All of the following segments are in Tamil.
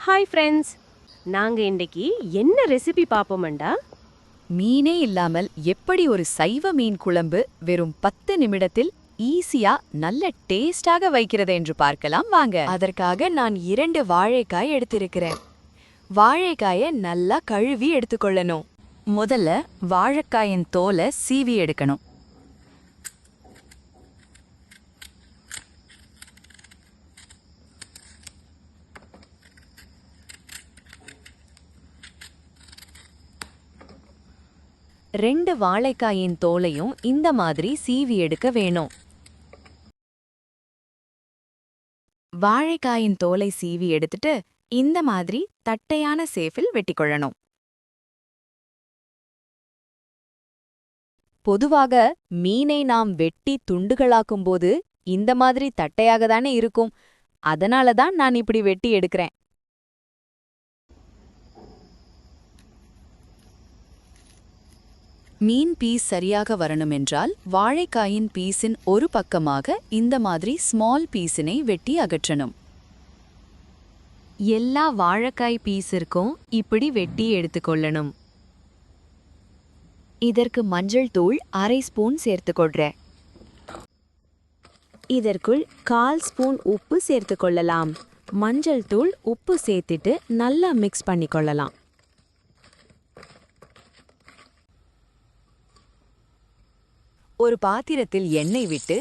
ஹாய் ஃப்ரெண்ட்ஸ், நாங்க இன்னைக்கு என்ன ரெசிபி பாப்போம்டா? மீனே இல்லாமல் எப்படி ஒரு சைவ மீன் குழம்பு வெறும் 10 நிமிடத்தில் ஈஸியா நல்ல டேஸ்டாக வைக்கிறது என்று பார்க்கலாம் வாங்க. அதற்காக நான் 2 வாழைக்காய் எடுத்திருக்கிறேன். வாழைக்காயை நல்லா கழுவி எடுத்துக்கொள்ளணும். முதல்ல வாழைக்காயின் தோலை சீவி எடுக்கணும். ரெண்டு வாழைக்காயின் தோலையும் இந்த மாதிரி சீவி எடுக்க வேணும். வாழைக்காயின் தோலை சீவி எடுத்துட்டு இந்த மாதிரி தட்டையான சேஃபில் வெட்டிக்கொள்ளணும். பொதுவாக மீனை நாம் வெட்டி துண்டுகளாக்கும்போது இந்த மாதிரி தட்டையாக தானே இருக்கும். அதனால தான் நான் இப்படி வெட்டி எடுக்கிறேன். மீன் பீஸ் சரியாக வரணுமென்றால் வாழைக்காயின் பீஸின் ஒரு பக்கமாக இந்த மாதிரி ஸ்மால் பீஸினை வெட்டி அகற்றணும். எல்லா வாழைக்காய் பீஸிற்கும் இப்படி வெட்டி எடுத்துக்கொள்ளணும். இதற்கு மஞ்சள் தூள் 1/2 ஸ்பூன் சேர்த்துக்கொள்றேன். இதற்குள் 1/4 ஸ்பூன் உப்பு சேர்த்துக்கொள்ளலாம். மஞ்சள் தூள் உப்பு சேர்த்துட்டு நல்லா மிக்ஸ் பண்ணிக்கொள்ளலாம். ஒரு பாத்திரத்தில் எண்ணெய் விட்டு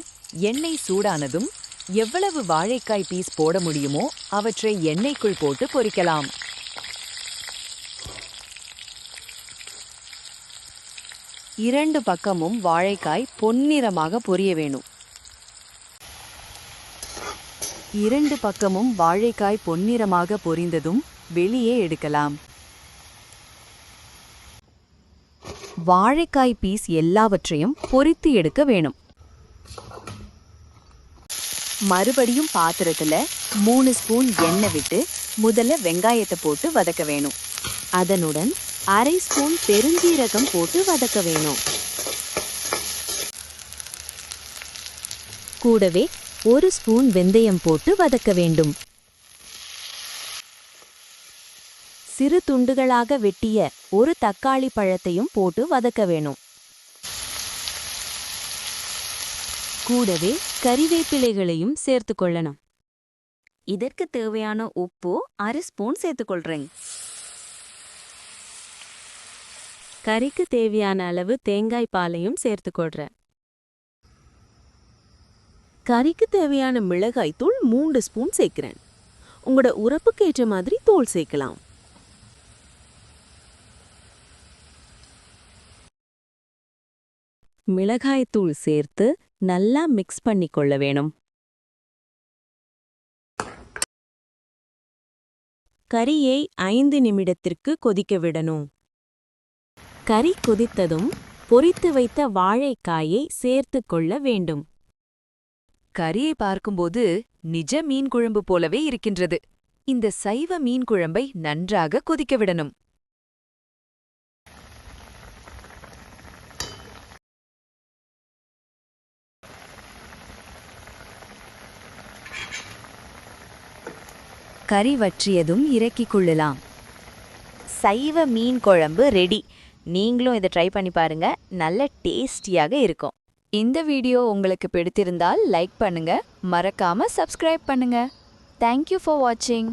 எண்ணெய் சூடானதும் எவ்வளவு வாழைக்காய் பீஸ் போட முடியுமோ அவற்றை எண்ணெய்க்குள் போட்டு பொரிக்கலாம். இரண்டு பக்கமும் வாழைக்காய் பொன்னிறமாக பொரிய வேணும். இரண்டு பக்கமும் வாழைக்காய் பொன்னிறமாக பொரிந்ததும் வெளியே எடுக்கலாம். வாழைக்காய் பீஸ் எல்லாவற்றையும் பொரித்து எடுக்க வேணும். மறுபடியும் பாத்திரத்துல 3 ஸ்பூன் எண்ணெய் விட்டு முதல்ல வெங்காயத்தை போட்டு வதக்க வேணும். அதனுடன் 1/2 ஸ்பூன் பெருஞ்சீரகம் போட்டு வதக்க வேணும். கூடவே 1 ஸ்பூன் வெந்தயம் போட்டு வதக்க வேண்டும். சிறு துண்டுகளாக வெட்டிய ஒரு தக்காளி பழத்தையும் போட்டு வதக்க வேணும். கூடவே கறிவேப்பிலைகளையும் சேர்த்துக்கொள்ளணும். இதற்கு தேவையான உப்பு 1/2 ஸ்பூன் சேர்த்துக்கொள்றேன். கறிக்கு தேவையான அளவு தேங்காய் பாலையும் சேர்த்துக்கொள்றேன். கறிக்கு தேவையான மிளகாய் தூள் 3 ஸ்பூன் சேர்க்கிறேன். உங்களோட உரப்புக்கு ஏற்ற மாதிரி தூள் சேர்க்கலாம். மிளகாய்த்தூள் சேர்த்து நல்லா மிக்ஸ் பண்ணிக்கொள்ள வேணும். கறியை 5 நிமிடத்திற்கு கொதிக்க விடணும். கறி கொதித்ததும் பொரித்து வைத்த வாழைக்காயை சேர்த்து கொள்ள வேண்டும். கறியை பார்க்கும்போது நிஜ மீன் குழம்பு போலவே இருக்கின்றது. இந்த சைவ மீன் குழம்பை நன்றாக கொதிக்க விடணும். கறி வற்றியதும் இறக்கிக் கொள்ளலாம். சைவ மீன் குழம்பு ரெடி. நீங்களும் இதை ட்ரை பண்ணி பாருங்க. நல்ல டேஸ்டியாக இருக்கும். இந்த வீடியோ உங்களுக்கு பிடித்திருந்தால் லைக் பண்ணுங்க, மறக்காம சப்ஸ்கிரைப் பண்ணுங்க. தேங்க்யூ ஃபார் வாட்சிங்.